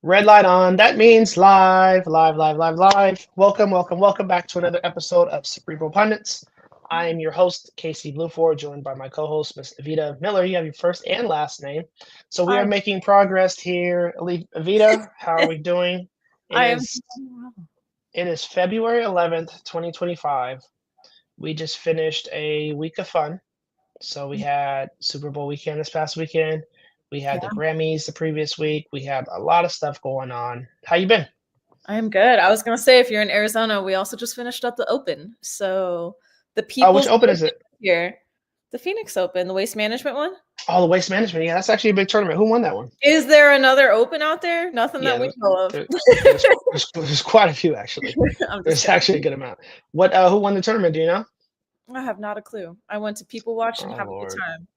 Red light on. That means live, live, live, live, live. Welcome, welcome, welcome back to another episode of Cerebral Pundits. I am your host, Casey Blueford, joined by my co-host, Miss Evita Miller. You have your first and last name. So we are Hi. making progress here. Evita, how are we doing? It I am is it is February 11th, 2025. We just finished a week of fun. So we had Super Bowl weekend this past weekend. We had the yeah, Grammys the previous week. We had a lot of stuff going on. How you been? I am good. I was gonna say if you're in Arizona, we also just finished up the Open. So the Oh, which people's open is Open it? here, the Phoenix Open, the waste management one. Oh, the waste management. Yeah, that's actually a big tournament. Who won that one? Is there another Open out there? Nothing Yeah, that we know of. there, there's quite a few actually. I'm just There's kidding. actually a good amount. What? Who won the tournament? Do you know? I have not a clue. I went to people watch and Oh have a good Lord. time.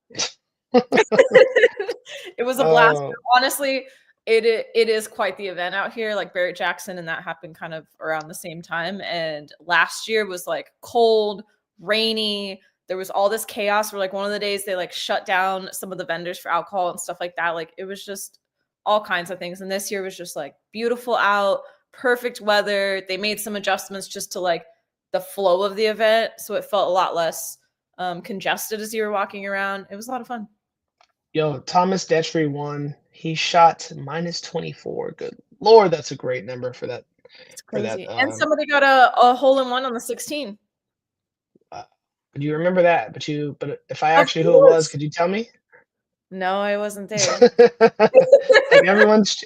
It was a blast. Oh, Honestly, it is quite the event out here. Like Barrett Jackson, and that happened kind of around the same time. And last year was like cold, rainy. There was all this chaos. Where like one of the days they like shut down some of the vendors for alcohol and stuff like that. Like it was just all kinds of things. And this year was just like beautiful out, perfect weather. They made some adjustments just to like the flow of the event, so it felt a lot less congested as you were walking around. It was a lot of fun. yo, Thomas Detry won. He shot minus 24. Good Lord, that's a great number for that. It's For that. crazy. And somebody got a hole in one on the 16. Uh, you remember that? But if I Of asked you who it was, course. could you tell me? No, I wasn't there. Like But everyone's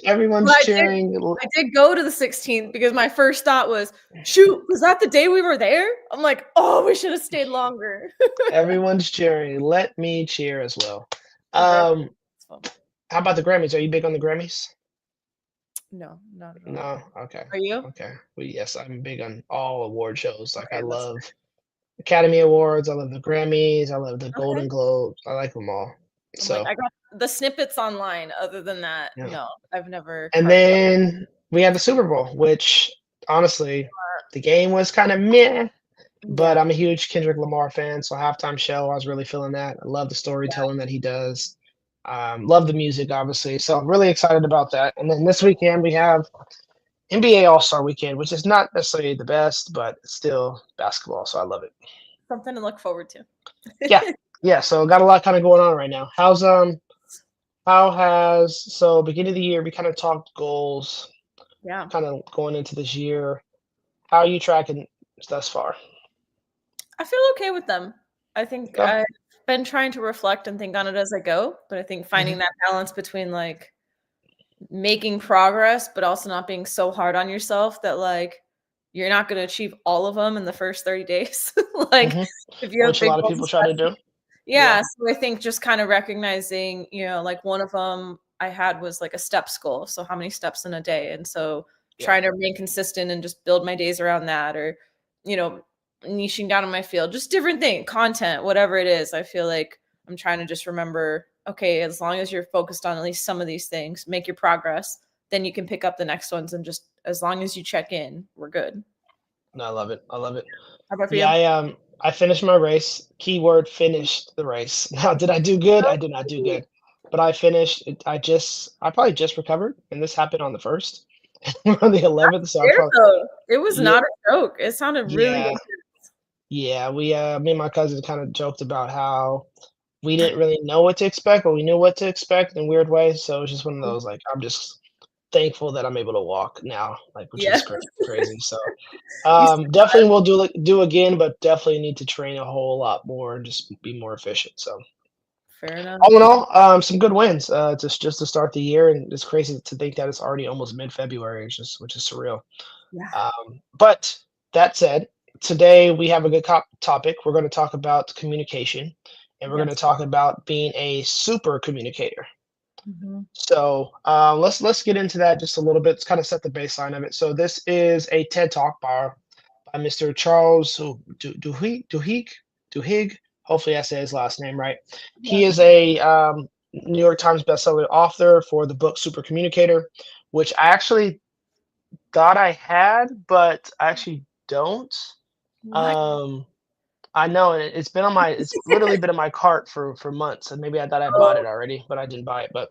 cheering. I did go to the 16th because my first thought was, shoot, was that the day we were there? I'm like, oh, we should have stayed longer. Everyone's cheering. Let me cheer as well. I bet Um, it's fun. how about the Grammys? Are you big on the Grammys? No, not at all. No. Okay. Are you? Okay. Well, yes, I'm big on all award shows. Like I Okay, that's love Academy Awards. I love the Grammys. I love the okay. Golden Globes. I like them all. I'm like, So I got the snippets online. Other than that, yeah. no, I've never And carved up. then we had the Super Bowl, which honestly, the game was kind of meh. But Yeah, I'm a huge Kendrick Lamar fan, so halftime show, I was really feeling that. I love the yeah. storytelling that he does. Love the music, obviously. So I'm really excited about that. And then this weekend we have NBA All-Star Weekend, which is not necessarily the best, but it's still basketball, so I love it. Something to look forward to. Yeah, yeah. So got a lot kind of going on right now. How has so beginning of the year we kind of talked goals, Yeah. kind of going into this year. How are you tracking thus far? I feel okay with them. I think Okay. I've been trying to reflect and think on it as I go, but I think finding Hmm. that balance between like making progress, but also not being so hard on yourself that like you're not going to achieve all of them in the first 30 days. Like Hmm. if you have Which a big lot of goals, people try to do. Yeah. yeah. So I think just kind of recognizing, like one of them I had was like a steps goal. So how many steps in a day? And so Yeah. trying to remain consistent and just build my days around that or, you know, niching down in my field, just different thing, content, whatever it is. I feel like I'm trying to just remember, okay, as long as you're focused on at least some of these things, make your progress, then you can pick up the next ones and just as long as you check in, we're good. No, I love it. I love it. How about for Yeah, you? I finished my race. Keyword finished the race. Now, did I do good? I did not do good. But I finished it. I probably just recovered, and this happened on the first. We're on the 11th, so I Fair probably though. It was yeah, not a joke. It sounded really yeah, yeah. Me and my cousin kind of joked about how we didn't really know what to expect, but we knew what to expect in weird ways. So it's just one of those like I'm just thankful that I'm able to walk now, like which yeah. is crazy. So You definitely survived. will do again, but definitely need to train a whole lot more and just be more efficient. So Fair enough. all in all, some good wins. Just to start the year, and it's crazy to think that it's already almost mid-February, which is surreal. Yeah. But that said, today we have a good topic. We're going to talk about communication, and we're going to Yes. talk about being a super communicator. Mhm. So let's get into that just a little bit. Let's kind of set the baseline of it. So this is a TED Talk by Mr. Charles Duhigg. Hopefully, I say his last name right. Yeah. He is a New York Times bestselling author for the book Super Communicator, which I actually thought I had, but I actually don't. What? Um, I know it's literally been in my cart for months, and maybe I thought I bought Oh, it already, but I didn't buy it. But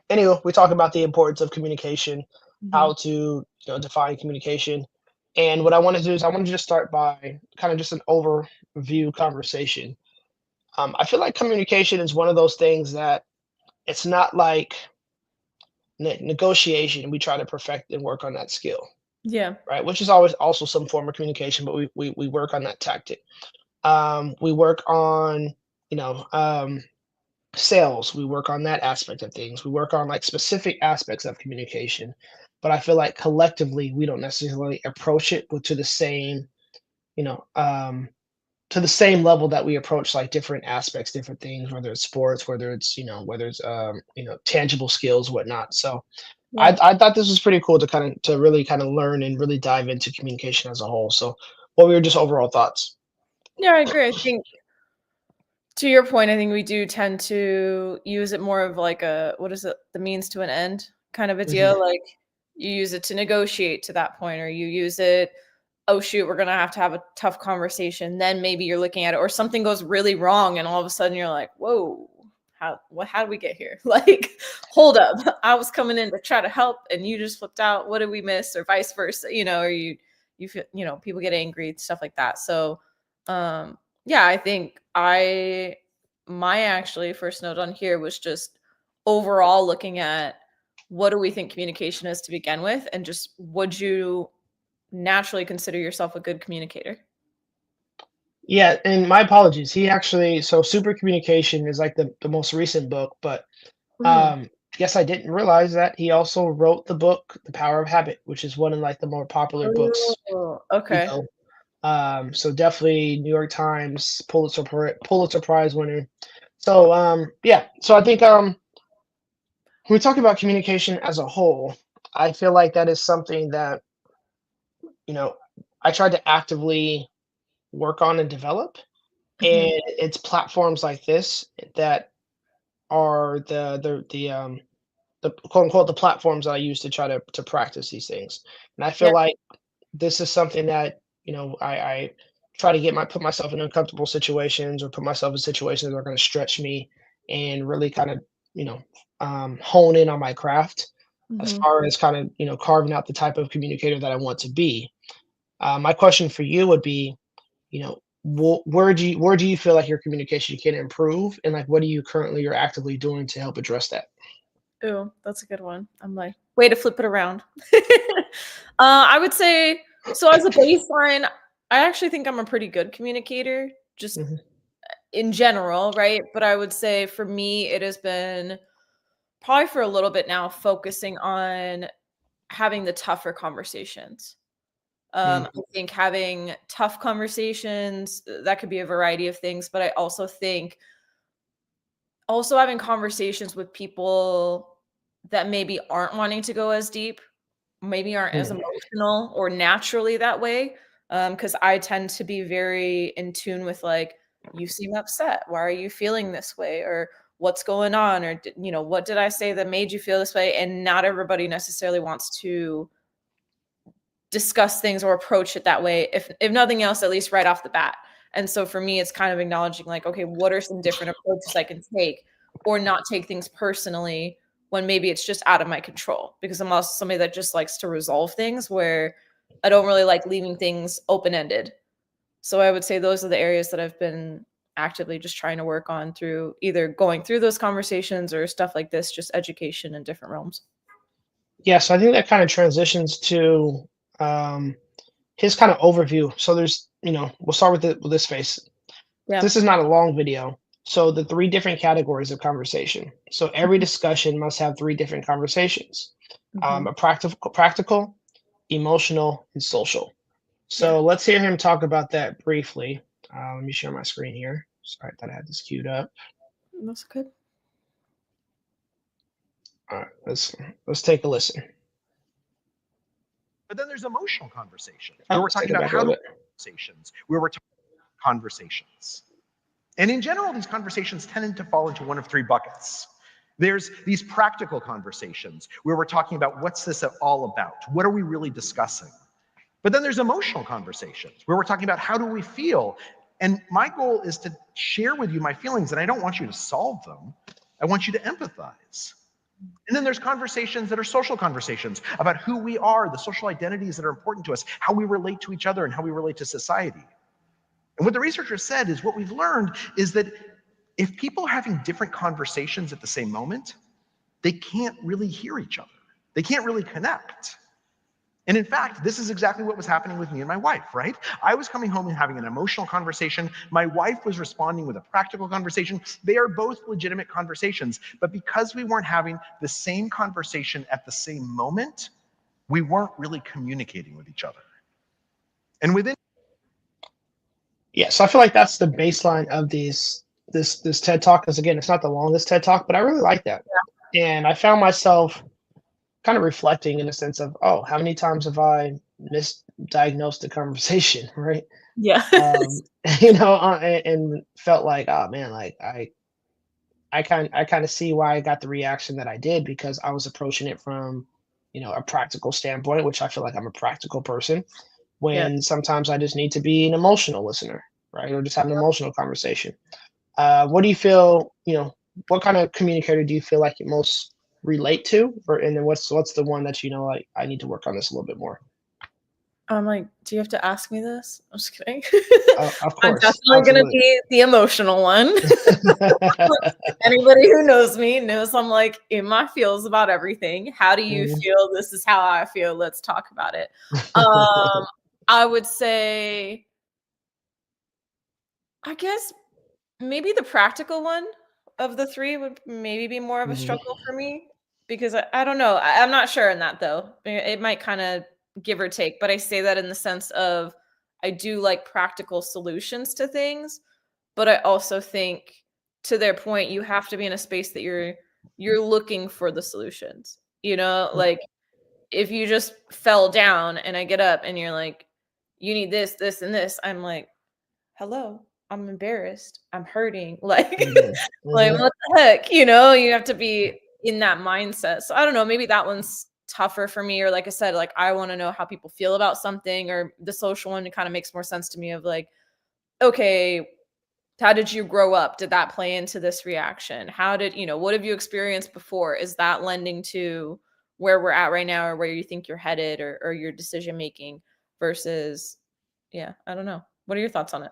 anyway, we talk about the importance of communication, Mhm. how to define communication. And what I want to do is I want to just start by kind of just an overview conversation. I feel like communication is one of those things that it's not like negotiation. We try to perfect and work on that skill, Yeah. right? Which is always also some form of communication, but we work on that tactic. We work on, you know, sales. We work on that aspect of things. We work on like specific aspects of communication, but I feel like collectively we don't necessarily approach it to the same, you know, to the same level that we approach like different aspects, different things, whether it's sports, whether it's whether it's tangible skills, whatnot. So Yeah. I thought this was pretty cool to really kind of learn and really dive into communication as a whole. So what were your just overall thoughts? Yeah, I agree. I think to your point, I think we do tend to use it more of like a what is it? The means to an end kind of a Hmm. deal. Like you use it to negotiate to that point, or you use it, oh shoot, we're gonna have a tough conversation. Then maybe you're looking at it, or something goes really wrong, and all of a sudden you're like, whoa, how did we get here? Like, hold up. I was coming in to try to help and you just flipped out. What did we miss? Or vice versa, or you feel, people get angry, stuff like that. So yeah, I think my actually first note on here was just overall looking at what do we think communication is to begin with, and just would you naturally consider yourself a good communicator? Yeah, and my apologies. He actually so Super Communication is like the most recent book, but Mm. um yes, I didn't realize that he also wrote the book The Power of Habit, which is one of like the more popular books, Oh, you okay. know. So definitely New York Times Pulitzer Prize winner. So yeah, so I think when we talk about communication as a whole, I feel like that is something that, you know, I tried to actively work on and develop. Mhm. And it's platforms like this that are the quote unquote the platforms that I use to try to practice these things. And I feel Yeah. like this is something that, I try to put myself in uncomfortable situations or put myself in situations that are going to stretch me and really kind of, you know, hone in on my craft as Mhm. far as kind of, carving out the type of communicator that I want to be. My question for you would be, where do you feel like your communication can improve, and like what are you currently or actively doing to help address that? Ooh, that's a good one. I'm like, way to flip it around. I would say, so as a baseline, I actually think I'm a pretty good communicator, just Mhm. in general, right? But I would say for me, it has been probably for a little bit now focusing on having the tougher conversations. Mm. I think having tough conversations, that could be a variety of things, but I also think also having conversations with people that maybe aren't wanting to go as deep, maybe aren't as Mm. emotional or naturally that way. Because I tend to be very in tune with like, you seem upset. Why are you feeling this way? Or what's going on? Or what did I say that made you feel this way? And not everybody necessarily wants to discuss things or approach it that way, if nothing else, at least right off the bat. And so for me, it's kind of acknowledging like, okay, what are some different approaches I can take, or not take things personally when maybe it's just out of my control, because I'm also somebody that just likes to resolve things, where I don't really like leaving things open-ended. So I would say those are the areas that I've been actively just trying to work on through either going through those conversations or stuff like this, just education in different realms. Yeah, so I think that kind of transitions to um, his kind of overview. So there's, we'll start with this phase. Yeah. This is not a long video. So the three different categories of conversation. So every Mhm. discussion must have three different conversations: Mhm. a practical, emotional, and social. Yeah, So let's hear him talk about that briefly. Let me share my screen here. Sorry, I thought I had this queued up. that's good. All right, let's take a listen. But then there's emotional conversations Oh, where we're let's take talking it about back a how little to bit. conversations, where we're talking conversations. And in general, these conversations tend to fall into one of three buckets. There's these practical conversations where we're talking about what's this all about? What are we really discussing? But then there's emotional conversations where we're talking about how do we feel? And my goal is to share with you my feelings, and I don't want you to solve them. I want you to empathize. And then there's conversations that are social conversations about who we are, the social identities that are important to us, how we relate to each other, and how we relate to society. And what the researchers said is what we've learned is that if people are having different conversations at the same moment, they can't really hear each other. They can't really connect. And in fact, this is exactly what was happening with me and my wife, right? I was coming home and having an emotional conversation. My wife was responding with a practical conversation. They are both legitimate conversations, but because we weren't having the same conversation at the same moment, we weren't really communicating with each other. And within Yeah, so I feel like that's the baseline of this TED Talk. Because again, it's not the longest TED Talk, but I really like that. And I found myself kind of reflecting in a sense of, oh, how many times have I misdiagnosed the conversation, right? Yeah. Um, and felt like, oh man, like I kind of see why I got the reaction that I did because I was approaching it from, a practical standpoint, which I feel like I'm a practical person. Yeah. When sometimes I just need to be an emotional listener, right, or just have an emotional conversation. What do you feel? What kind of communicator do you feel like you most relate to, and then what's the one that like I need to work on this a little bit more? I'm like, do you have to ask me this? I'm just kidding. Of I'm course, definitely gonna absolutely. be the emotional one. Anybody who knows me knows I'm like in my feels about everything. How do you Mhm. feel? This is how I feel. Let's talk about it. Um, I would say, I guess maybe the practical one of the three would maybe be more of a Mhm. struggle for me because I don't know. I'm not sure in that though. It might kind of give or take, but I say that in the sense of I do like practical solutions to things, but I also think to their point, you have to be in a space that you're looking for the solutions. Like if you just fell down and I get up and you're like, you need this, this, and this, I'm like, hello, I'm embarrassed. I'm hurting. Like, Mhm. like Mhm. what the heck? You have to be in that mindset. So I don't know, maybe that one's tougher for me. Or like I said, like I want to know how people feel about something, or the social one, it kind of makes more sense to me of like, okay, how did you grow up? Did that play into this reaction? What have you experienced before? Is that lending to where we're at right now or where you think you're headed or your decision making versus, yeah, I don't know. What are your thoughts on it?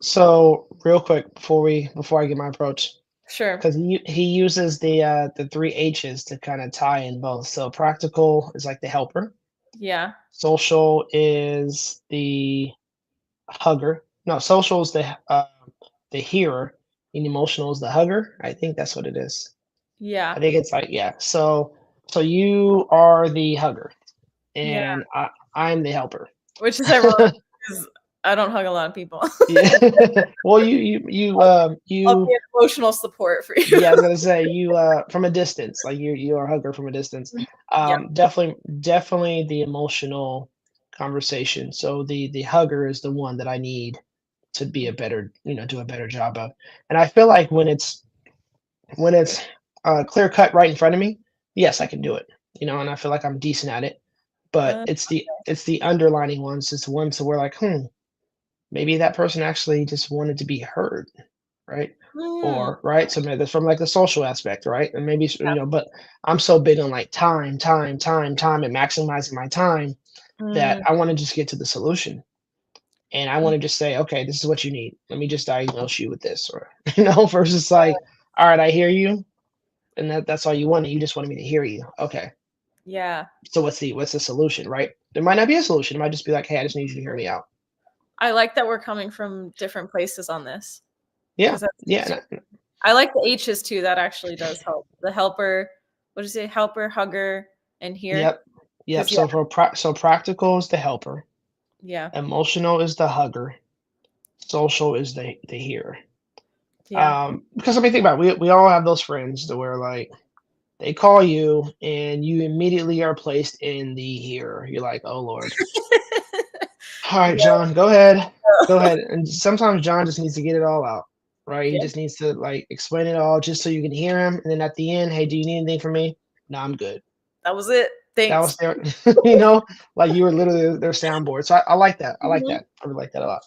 So real quick before I get my approach, Sure. because he uses the three H's to kind of tie in both. So practical is like the helper, Yeah. social is the hugger. No, social is the hearer, and emotional is the hugger. I think that's what it is. I Yeah. think it's like, yeah. So you are the hugger, Yeah. and I'm the helper. Which is ironic because I don't hug a lot of people. Yeah. Well, I'll you be an emotional support for you. yeah, I was gonna say you from a distance, like you are a hugger from a distance. Yeah. Definitely the emotional conversation. So the hugger is the one that I need to be a better, do a better job of. And I feel like when it's clear cut right in front of me, yes, I can do it. And I feel like I'm decent at it. But Uh, it's the underlining ones. It's the ones that we're like, maybe that person actually just wanted to be heard, right? mm, Or right, so maybe that's from like the social aspect, right? And maybe but I'm so big on like time, time, time, time, and maximizing my time that mm, I want to just get to the solution. And I want to just say, okay, this is what you need. Let me just diagnose you with this, or versus like, all right, I hear you, and that's all you wanted. You just wanted me to hear you. Okay, yeah. so what's the solution, right? There might not be a solution. It might just be like, hey, I just need you to hear me out. I like that we're coming from different places on this Yeah, because that's yeah, interesting. I like the H's too. That actually does help. The helper, what did you say? Helper, hugger, and here. yep, yep. Because So practical is the helper, yeah, emotional is the hugger, social is the hearer. yeah, Because I mean, think about it, we all have those friends that where like they call you and you immediately are placed in the hearer. You're like, oh Lord. All right, yeah, John, go ahead. Go ahead. And sometimes John just needs to get it all out, right? He yeah. just needs to like explain it all just so you can hear him. And then at the end, hey, do you need anything from me? No, I'm good. That was it. That Thanks. was their, like you were literally their soundboard. So I like that. I like Mhm. that. I really like that a lot.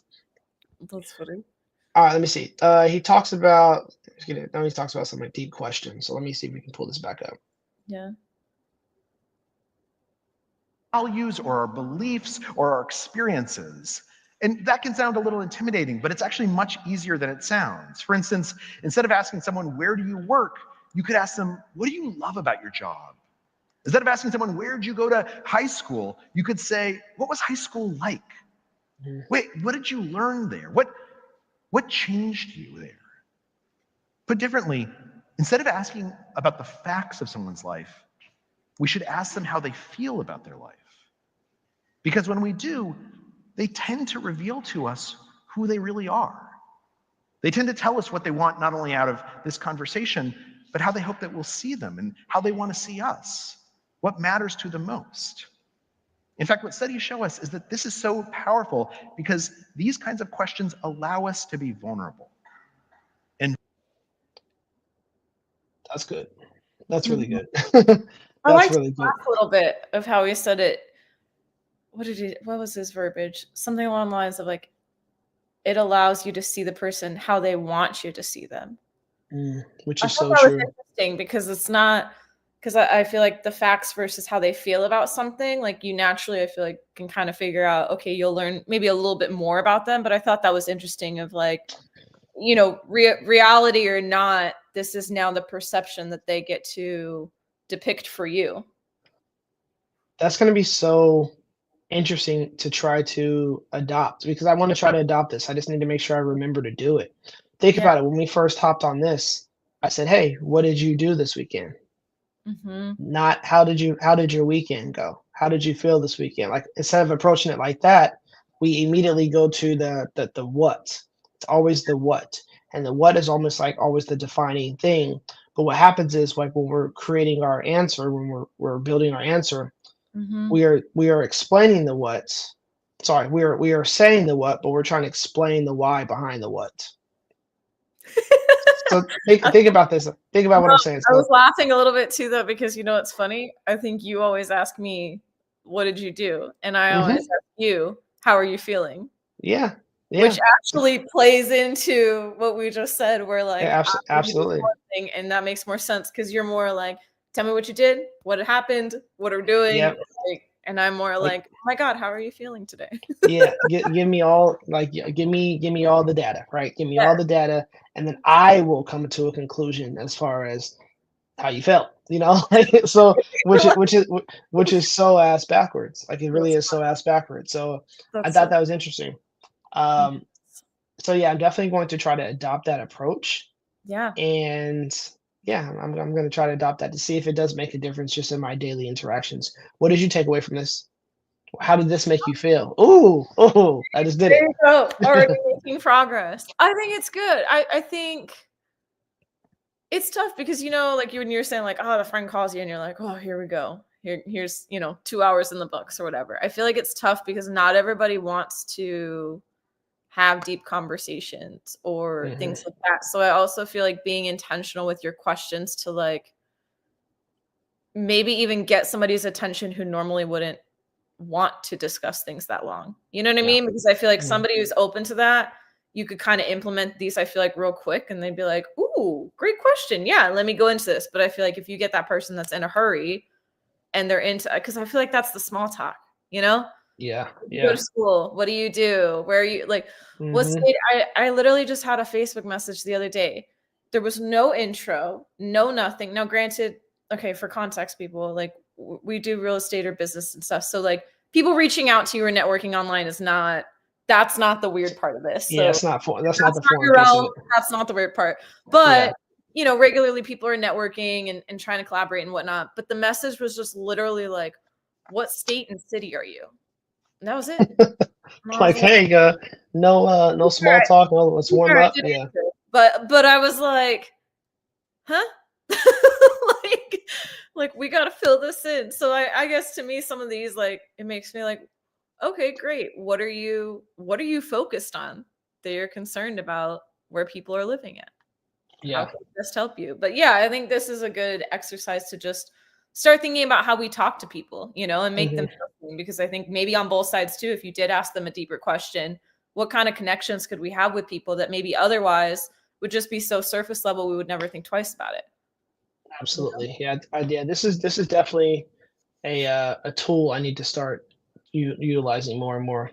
That's funny. All right, let me see. He talks about, let's get it. Now he talks about some like deep questions. So let me see if we can pull this back up. Yeah. Values or our beliefs or our experiences. And that can sound a little intimidating, but it's actually much easier than it sounds. For instance, instead of asking someone, where do you work? You could ask them, what do you love about your job? Instead of asking someone, where'd you go to high school? You could say, what was high school like? Wait, what did you learn there? What changed you there? Put differently, instead of asking about the facts of someone's life, we should ask them how they feel about their life. Because when we do, they tend to reveal to us who they really are. They tend to tell us what they want not only out of this conversation, but how they hope that we'll see them and how they want to see us, what matters to them most. In fact, what studies show us is that this is so powerful because these kinds of questions allow us to be vulnerable. And That's good. That's really good. I That's liked really the good. last little bit of how he said it. What was his verbiage? Something along the lines of like, it allows you to see the person how they want you to see them. Which I is thought so that was true. interesting because it's not, because I feel like the facts versus how they feel about something, like you naturally, I feel like can kind of figure out, okay, you'll learn maybe a little bit more about them. But I thought that was interesting of like, you know, reality or not, this is now the perception that they get to depict for you. That's going to be so interesting to try to adopt because I want to try to adopt this. I just need to make sure I remember to do it. Think Yeah. about it. When we first hopped on this, I said, "Hey, what did you do this weekend?" Mm-hmm. Not how did your weekend go? How did you feel this weekend? Like instead of approaching it like that, we immediately go to the what. It's always the what. And the what is almost like always the defining thing. But what happens is like when we're creating our answer, when we're building our answer, Mm-hmm. we are explaining the what. Sorry, we are saying the what, but we're trying to explain the why behind the what. So think about this. Think about what I'm saying. I was So laughing a little bit too, though, because you know what's funny? I think you always ask me, "What did you do?" And I always ask you, "How are you feeling?" yeah, Which yeah, actually plays into what we just said. We're like, yeah, "I'm gonna do this absolutely. one thing," and that makes more sense because you're more like, "Tell me what you did, what happened, what are we doing?" Yep. Like, and I'm more Like like, "Oh my God, how are you feeling today?" yeah, give me all like give me all the data, right? Give me Yeah, all the data, and then I will come to a conclusion as far as how you felt. You know, like so which is so ass backwards. Like it really that's is so ass backwards. So I that's thought so. that was interesting. Um, so yeah, I'm definitely going to try to adopt that approach, Yeah. and yeah, I'm going to try to adopt that to see if it does make a difference just in my daily interactions. What did you take away from this? How did this make you feel? Ooh, oh, I just did There it. you go. Already making progress. I think it's good. I think it's tough because you know, like you when you're saying like, oh, the friend calls you and you're like, oh, here we go. Here's 2 hours in the books or whatever. I feel like it's tough because not everybody wants to have deep conversations or Mhm. things like that. So I also feel like being intentional with your questions to like maybe even get somebody's attention who normally wouldn't want to discuss things that long. You know what I Yeah. mean? Because I feel like Mhm. somebody who's open to that, you could kind of implement these, I feel like, real quick and they'd be like, ooh, great question. Yeah, let me go into this. But I feel like if you get that person that's in a hurry and they're into, because I feel like that's the small talk, you know? Yeah. You go to Yeah. school. What do you do? Where are you? Like, what Mhm. state? I literally just had a Facebook message the other day. There was no intro, no nothing. Now, granted, okay, for context, people, like we do real estate or business and stuff. So, like, people reaching out to you or networking online is not, that's not the weird part of this. Yeah, So, it's not for that's not that's the not foreign your piece of realm. it. That's not the weird part. Yeah. But, regularly people are networking and trying to collaborate and whatnot. But the message was just literally like, what state and city are you? And that was it. And I was Like, like, hey, no small talk. No, let's warm sure, I up. did Yeah. answer. But I was like, huh? like like we gotta fill this in. So I guess to me some of these like it makes me like, okay, great. What are you focused on that you're concerned about where people are living at? How Yeah. can I best help you? But yeah, I think this is a good exercise to just start thinking about how we talk to people, and make them Mhm. feel seen, because I think maybe on both sides too, if you did ask them a deeper question, what kind of connections could we have with people that maybe otherwise would just be so surface level we would never think twice about it. Absolutely. Yeah. Yeah. This is definitely a tool I need to start utilizing more and more,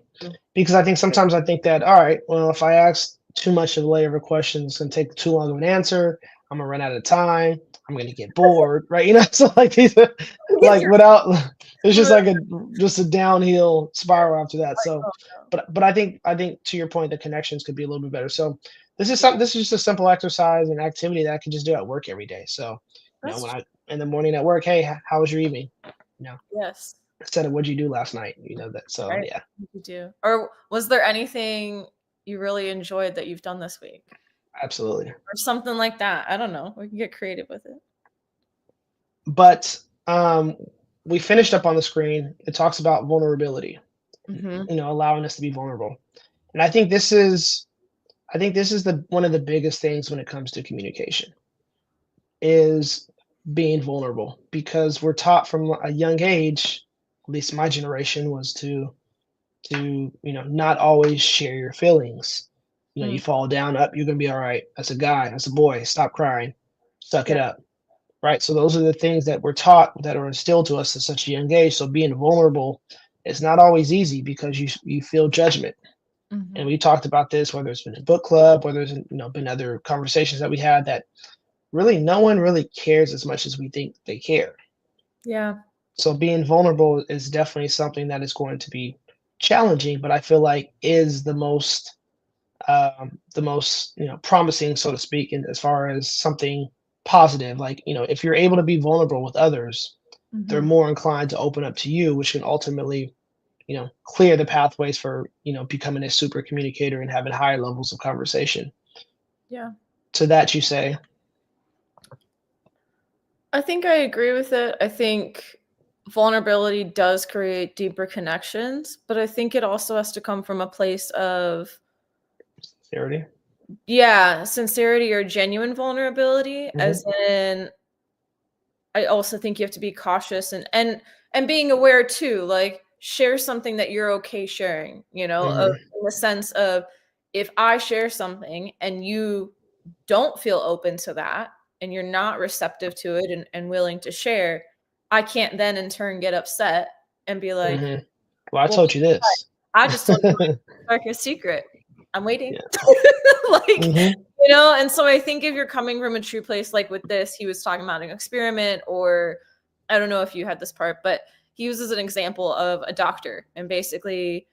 because I think sometimes I think that, all right, well, if I ask too much of a layer of a question, it's gonna take too long of an answer. I'm gonna run out of time. I'm gonna get bored, right? So like these, Get like your without, it's just foot. like just a downhill spiral after that. Like, So, oh no. but I think to your point, the connections could be a little bit better. So this is something. This is just a simple exercise and activity that I can just do at work every day. So, That's when true. I in the morning at work, hey, how was your evening? You know, Yes. instead of what'd you do last night? That. So Right. yeah, You do. Or was there anything you really enjoyed that you've done this week? absolutely. Or something like that. I don't know. We can get creative with it. But we finished up on the screen. It talks about vulnerability. Mm-hmm. Allowing us to be vulnerable. And I think this is the one of the biggest things when it comes to communication is being vulnerable, because we're taught from a young age, at least my generation, was to not always share your feelings. You Mm. fall down, up, you're gonna be all right. As a guy, as a boy, stop crying, suck it Yeah. up. Right. So those are the things that we're taught, that are instilled to us at such a young age. So being vulnerable is not always easy, because you feel judgment. And Mm-hmm. we talked about this, whether it's been a book club, whether it's been other conversations that we had, that really no one really cares as much as we think they care. Yeah. So being vulnerable is definitely something that is going to be challenging, but I feel like is the most promising, so to speak, in as far as something positive. Like, if you're able to be vulnerable with others, they're Mm-hmm. more inclined to open up to you, which can ultimately clear the pathways for becoming a super communicator and having higher levels of conversation. Yeah. To that you say? I think I agree with it. I think vulnerability does create deeper connections, but I think it also has to come from a place of, Sincerity. yeah, sincerity or genuine vulnerability, Hmm. as in I also think you have to be cautious and being aware too, like share something that you're okay sharing, Hmm. in the sense of if I share something and you don't feel open to that and you're not receptive to it and willing to share, I can't then in turn get upset and be like, Hmm. Well, I well, told you this. I just told you my darkest secret. I'm waiting. Yeah. Like, Hmm. and so I think if you're coming from a true place, like with this, he was talking about an experiment, or I don't know if you had this part, but he uses an example of a doctor, and basically,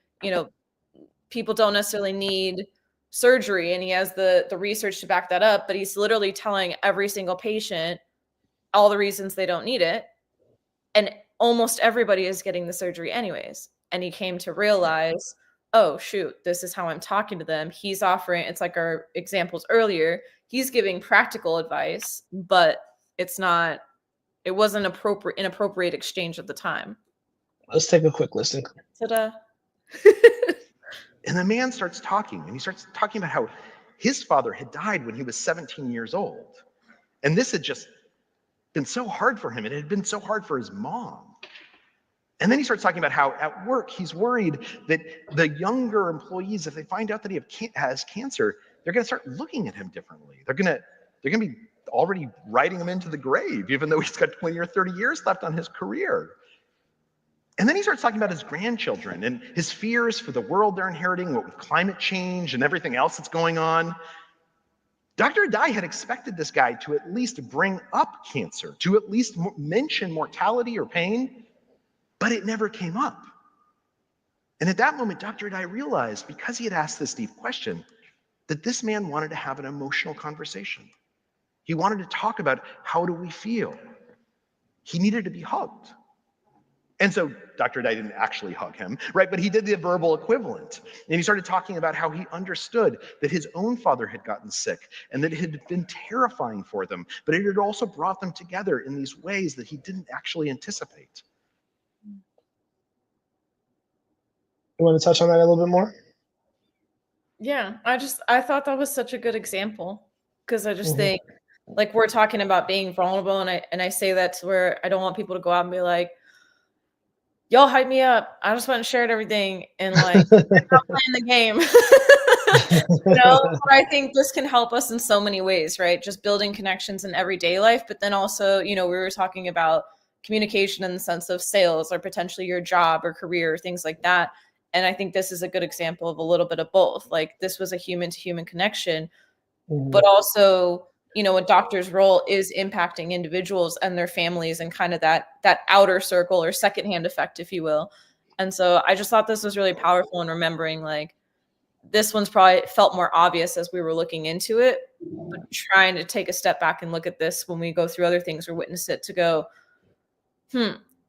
people don't necessarily need surgery, and he has the research to back that up, but he's literally telling every single patient all the reasons they don't need it, and almost everybody is getting the surgery anyways. And he came to realize, oh shoot, this is how I'm talking to them. He's offering, it's like our examples earlier, he's giving practical advice, but it wasn't inappropriate exchange at the time. Let's take a quick listen. Ta-da. And the man starts talking, and he starts talking about how his father had died when he was 17 years old. And this had just been so hard for him. It had been so hard for his mom. And then he starts talking about how at work he's worried that the younger employees, if they find out that he has cancer, they're going to start looking at him differently. They're going to be already writing him into the grave, even though he's got 20 or 30 years left on his career. And then he starts talking about his grandchildren and his fears for the world they're inheriting, what with climate change and everything else that's going on. Dr. Dye had expected this guy to at least bring up cancer, to at least mention mortality or pain, but it never came up. And at that moment, Dr. Dye realized, because he had asked this deep question, that this man wanted to have an emotional conversation. He wanted to talk about, how do we feel? He needed to be hugged. And so Dr. Dye didn't actually hug him, right? But he did the verbal equivalent. And he started talking about how he understood that his own father had gotten sick and that it had been terrifying for them, but it had also brought them together in these ways that he didn't actually anticipate. You want to touch on that a little bit more? Yeah, I thought that was such a good example, because I just Hmm. think, like, we're talking about being vulnerable, and I say that to where I don't want people to go out and be like, y'all hype me up. I just went and shared everything, and like, I'm not playing the game. But I think this can help us in so many ways, right? Just building connections in everyday life, but then also, we were talking about communication in the sense of sales or potentially your job or career or things like that. And I think this is a good example of a little bit of both. Like this was a human to human connection, but also, a doctor's role is impacting individuals and their families and kind of that outer circle or secondhand effect, if you will. And so I just thought this was really powerful in remembering, like, this one's probably felt more obvious as we were looking into it, but trying to take a step back and look at this when we go through other things or witness it, to go,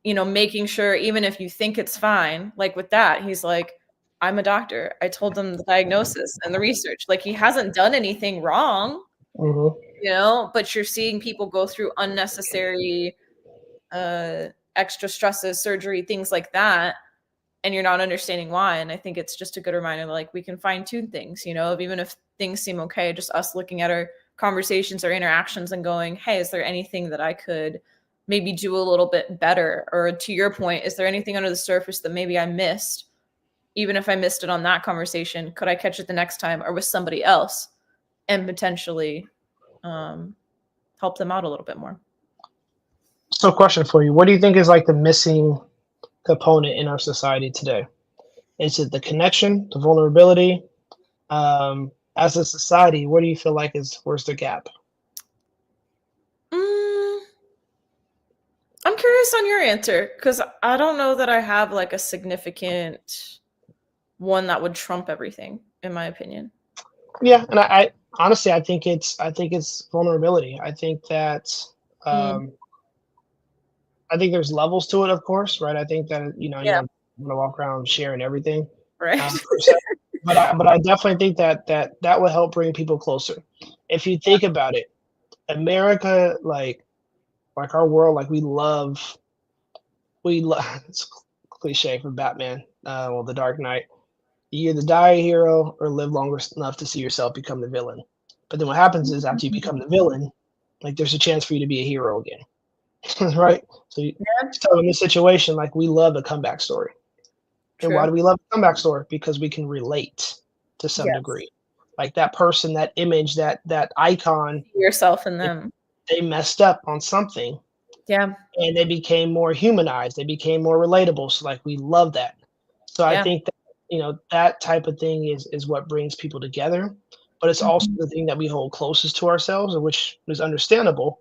making sure, even if you think it's fine, like with that, he's like, I'm a doctor. I told them the diagnosis and the research. Like, he hasn't done anything wrong, but you're seeing people go through unnecessary extra stresses, surgery, things like that, and you're not understanding why. And I think it's just a good reminder, like, we can fine tune things, of even if things seem okay, just us looking at our conversations or interactions and going, hey, is there anything that I could maybe do a little bit better? Or to your point, is there anything under the surface that maybe I missed? Even if I missed it on that conversation, could I catch it the next time or with somebody else and potentially help them out a little bit more? So, question for you: what do you think is like the missing component in our society today? Is it the connection, the vulnerability? As a society, what do you feel like where's the gap? I'm curious on your answer, because I don't know that I have like a significant one that would trump everything, in my opinion. Yeah, and I honestly, I think it's vulnerability. I think that I think there's levels to it, of course, right? I think that you don't want to walk around sharing everything, right? But I definitely think that will help bring people closer. If you think about it, America, like our world, like we love. It's cliche for Batman. The Dark Knight. You either die a hero or live long enough to see yourself become the villain. But then what happens is after you become the villain, like there's a chance for you to be a hero again, right? So in this situation, like we love a comeback story. True. And why do we love a comeback story? Because we can relate to some degree. Like that person, that image, that icon. Yourself in them. They messed up on something. Yeah. And they became more humanized. They became more relatable. So like we love that. So I think that that type of thing is what brings people together, but it's also the thing that we hold closest to ourselves, which is understandable.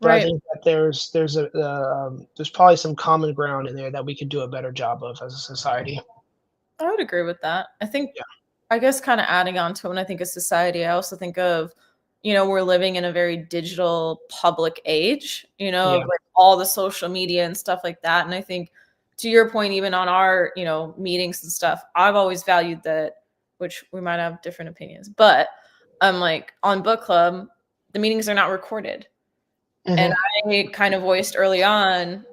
But I think that there's probably some common ground in there that we could do a better job of as a society. I would agree with that. I think, I guess, kind of adding on to it, when I think of society, I also think of, we're living in a very digital public age, of like all the social media and stuff like that. And I think, to your point, even on our, meetings and stuff, I've always valued that, which we might have different opinions, but I'm like, on book club, the meetings are not recorded. And I kind of voiced early on,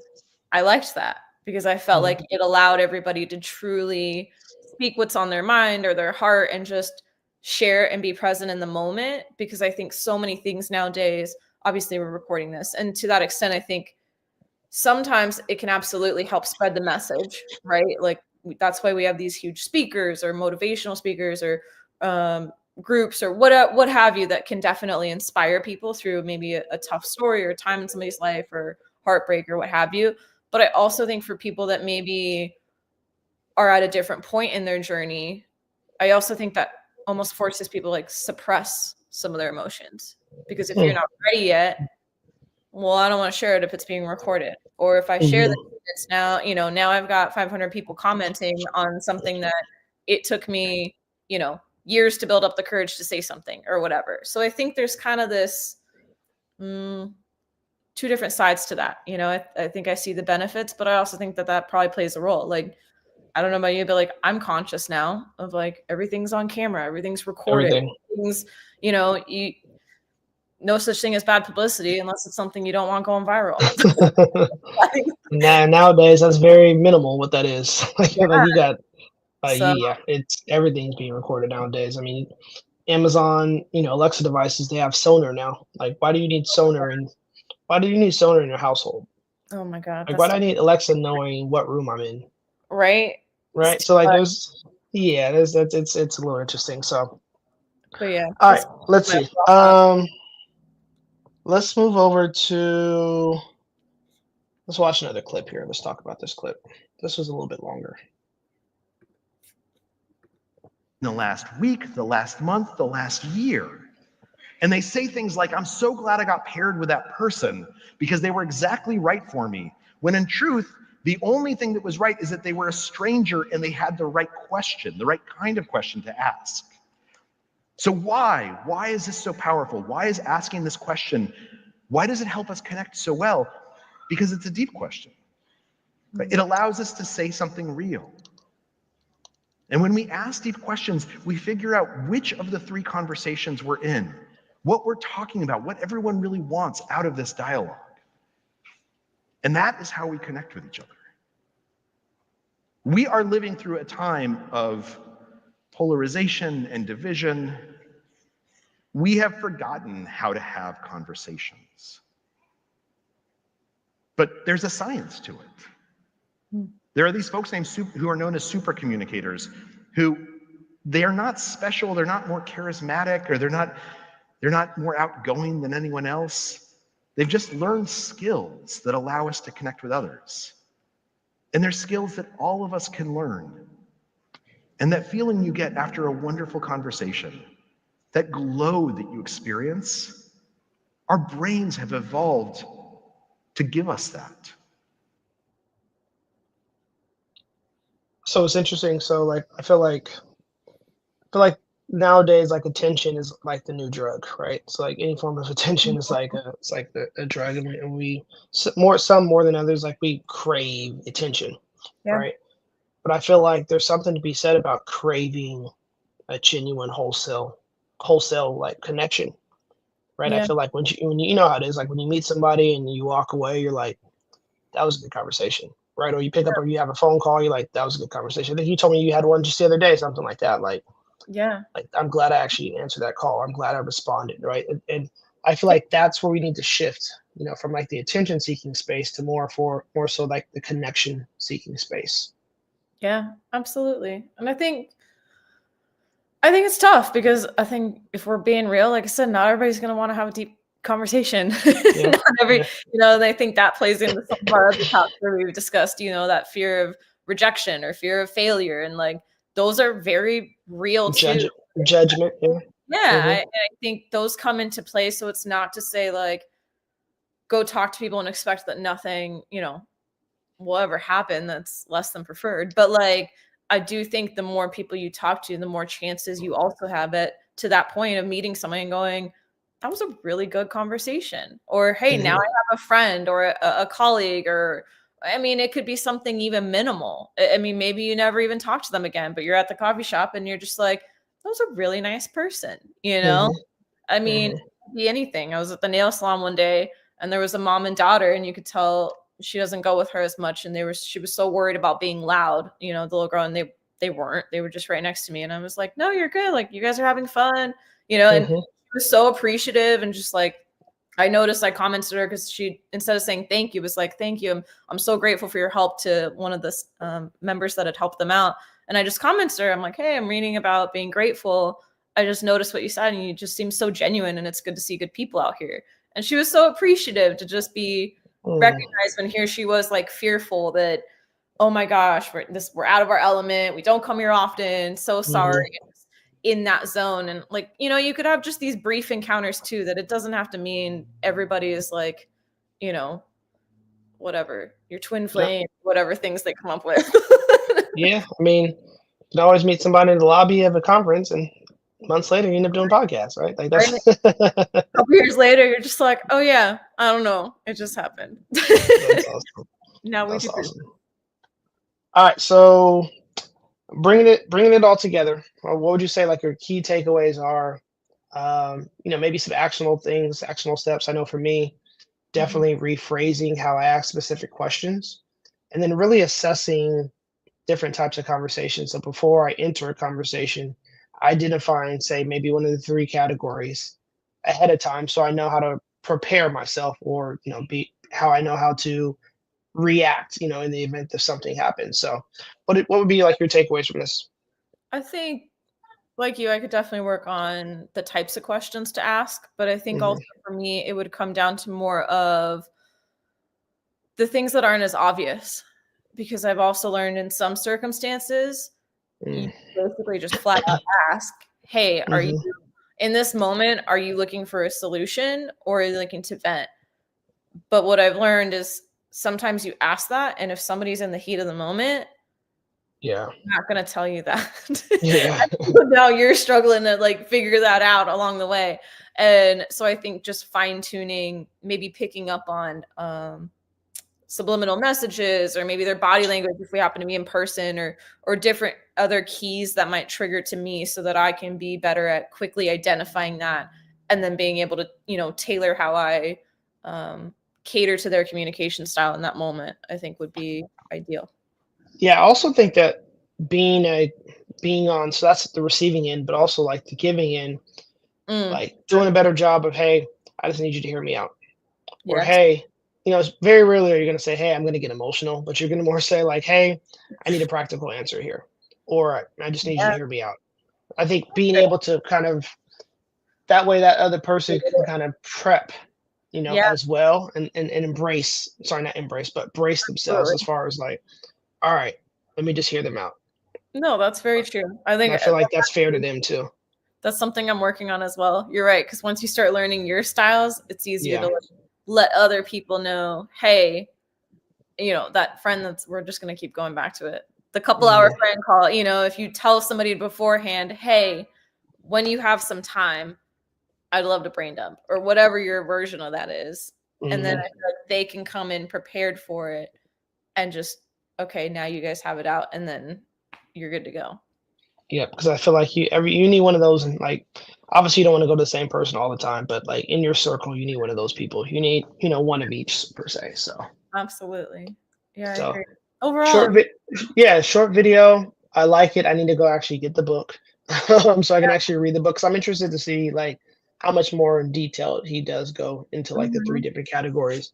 I liked that because I felt like it allowed everybody to truly speak what's on their mind or their heart and just share and be present in the moment. Because I think so many things nowadays, obviously we're recording this, and to that extent, I think sometimes it can absolutely help spread the message, right? Like that's why we have these huge speakers or motivational speakers or groups or what have you that can definitely inspire people through maybe a tough story or a time in somebody's life or heartbreak or what have you. But I also think for people that maybe are at a different point in their journey, I also think that almost forces people like suppress some of their emotions, because if you're not ready yet, well, I don't want to share it if it's being recorded. Or if I share this, it's now, now I've got 500 people commenting on something that it took me, years to build up the courage to say something or whatever. So I think there's kind of this two different sides to that. I think I see the benefits, but I also think that probably plays a role. Like, I don't know about you, but like I'm conscious now of like everything's on camera, everything's recorded, everything's, no such thing as bad publicity unless it's something you don't want going viral. Nowadays, that's very minimal what that is. Like you got, it's everything's being recorded nowadays. I mean, Amazon, Alexa devices, they have sonar now. Like, why do you need sonar in your household? Oh my God. Like, why do I need Alexa knowing what room I'm in? Right. So like it's a little interesting. So But yeah. All right, let's see. Let's move over to, let's watch another clip here. Let's talk about this clip. This was a little bit longer. The last week, the last month, the last year. And they say things like, I'm so glad I got paired with that person because they were exactly right for me. When in truth, the only thing that was right is that they were a stranger and they had the right question, the right kind of question to ask. So why? Why is this so powerful? Why is asking this question, why does it help us connect so well? Because it's a deep question. It allows us to say something real. And when we ask deep questions, we figure out which of the three conversations we're in, what we're talking about, what everyone really wants out of this dialogue. And that is how we connect with each other. We are living through a time of polarization and division. We have forgotten how to have conversations. But there's a science to it. There are these folks who are known as super communicators, who they are not special, they're not more charismatic, or they're not more outgoing than anyone else. They've just learned skills that allow us to connect with others. And they're skills that all of us can learn. And that feeling you get after a wonderful conversation, that glow that you experience, our brains have evolved to give us that. So it's interesting. So like, I feel like nowadays, like attention is like the new drug, right? So like any form of attention is like a drug, and some more than others, like we crave attention, right? But I feel like there's something to be said about craving a genuine wholesale like connection, right? I feel like when you know how it is, like when you meet somebody and you walk away, you're like, that was a good conversation, right? Or you pick up or you have a phone call, you're like, that was a good conversation. I think you told me you had one just the other day, something like that. Like, I'm glad I actually answered that call. I'm glad I responded, right? And I feel like that's where we need to shift, from like the attention seeking space to more so like the connection seeking space. Yeah, absolutely. And I think it's tough because I think if we're being real, like I said, not everybody's going to want to have a deep conversation. Not every, they think that plays into some of our other topics where we've discussed, that fear of rejection or fear of failure. And like, those are very real too. Judgment. Yeah. I think those come into play. So it's not to say like, go talk to people and expect that nothing, will ever happen. That's less than preferred. But like, I do think the more people you talk to, the more chances you also have to that point of meeting someone and going, that was a really good conversation. Or, hey, now I have a friend or a colleague, or, I mean, it could be something even minimal. I mean, maybe you never even talk to them again, but you're at the coffee shop and you're just like, that was a really nice person, I mean, it could be anything. I was at the nail salon one day and there was a mom and daughter, and you could tell she doesn't go with her as much. And she was so worried about being loud, the little girl, and they weren't, they were just right next to me. And I was like, no, you're good. Like, you guys are having fun, and she was so appreciative. And just like, I noticed I commented her because she, instead of saying thank you, was like, thank you. I'm so grateful for your help to one of the members that had helped them out. And I just commented her, I'm like, hey, I'm reading about being grateful. I just noticed what you said and you just seem so genuine, and it's good to see good people out here. And she was so appreciative to just be recognized when here she was like fearful that, oh my gosh, we're out of our element. We don't come here often. So sorry. In that zone. And like, you could have just these brief encounters too, that it doesn't have to mean everybody is like, whatever, your twin flame, whatever things they come up with. Yeah. I mean, you can always meet somebody in the lobby of a conference and months later you end up doing podcasts, right? Like that's a couple years later, you're just like, oh yeah, I don't know. It just happened. That's awesome. Now we That's do. awesome. All right. So bringing it all together, what would you say like your key takeaways are? Maybe some actionable steps. I know for me, definitely rephrasing how I ask specific questions, and then really assessing different types of conversations. So before I enter a conversation, identifying, say, maybe one of the three categories ahead of time, so I know how to prepare myself, or how I know how to react, in the event that something happens. So what would be like your takeaways from this? I think Like you, I could definitely work on the types of questions to ask, but I think also for me, it would come down to more of the things that aren't as obvious, because I've also learned in some circumstances, you basically just flat out ask, hey, are you in this moment, are you looking for a solution or are you looking to vent? But what I've learned is sometimes you ask that, and if somebody's in the heat of the moment, Yeah. I'm not going to tell you that. Yeah. Now you're struggling to like figure that out along the way. And so I think just fine tuning, maybe picking up on subliminal messages, or maybe their body language if we happen to be in person, or different other keys that might trigger to me, so that I can be better at quickly identifying that, and then being able to, tailor how I cater to their communication style in that moment, I think would be ideal. Yeah, I also think that being on, so that's the receiving end, but also like the giving end, like doing a better job of, hey, I just need you to hear me out. Or Yes. hey, it's very rarely are you going to say, hey, I'm going to get emotional, but you're going to more say like, hey, I need a practical answer here, or I just need you to hear me out. I think being able to kind of, that way that other person can kind of prep, Yeah, as well, and embrace, sorry, not embrace, but brace themselves absolutely. as far as like, all right, let me just hear them out. No, that's very true. I And think I feel like that's fair to them too. that's something I'm working on as well. You're right, because once you start learning your styles, it's easier Yeah. to let other people know, hey, that friend we're just going to keep going back to it. The couple hour friend call, if you tell somebody beforehand, hey, when you have some time, I'd love to brain dump, or whatever your version of that is. And then I feel like they can come in prepared for it and just, okay, now you guys have it out, and then you're good to go. Yeah, because I feel like you need one of those, and like obviously you don't want to go to the same person all the time, but like in your circle you need one of those people. You need one of each per se. So Absolutely. Yeah, I so agree. Overall, short short video. I like it. I need to go actually get the book, so I can actually read the book. 'Cause I'm interested to see like how much more in detail he does go into like the 3 different categories.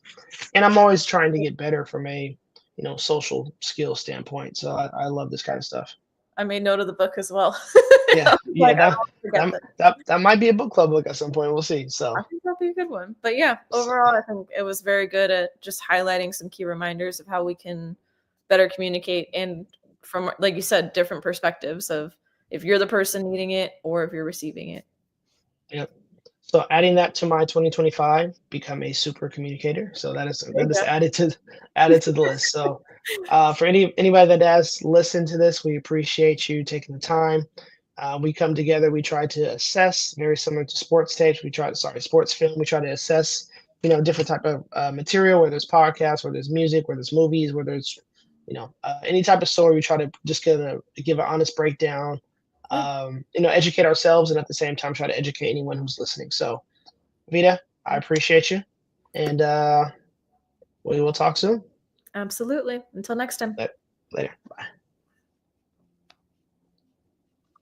And I'm always trying to get better from a social skill standpoint. So I love this kind of stuff. I made note of the book as well. Yeah, I was yeah, like, I don't forget this. that might be a book club book at some point. We'll see. So I think that'll be a good one. But yeah, overall, I think it was very good at just highlighting some key reminders of how we can better communicate, and from, like you said, different perspectives of if you're the person needing it or if you're receiving it. yeah. So adding that to my 2025, become a super communicator. So that is added to the list. So for anybody that has listened to this, we appreciate you taking the time. We come together. We try to assess, very similar to sports tapes. Sports film. We try to assess, different type of material, whether it's podcasts, whether there's music, whether there's movies, whether it's, any type of story. We try to just give an honest breakdown, educate ourselves, and at the same time try to educate anyone who's listening. So, Vita, I appreciate you, and we will talk soon. Absolutely. Until next time. Later. Bye.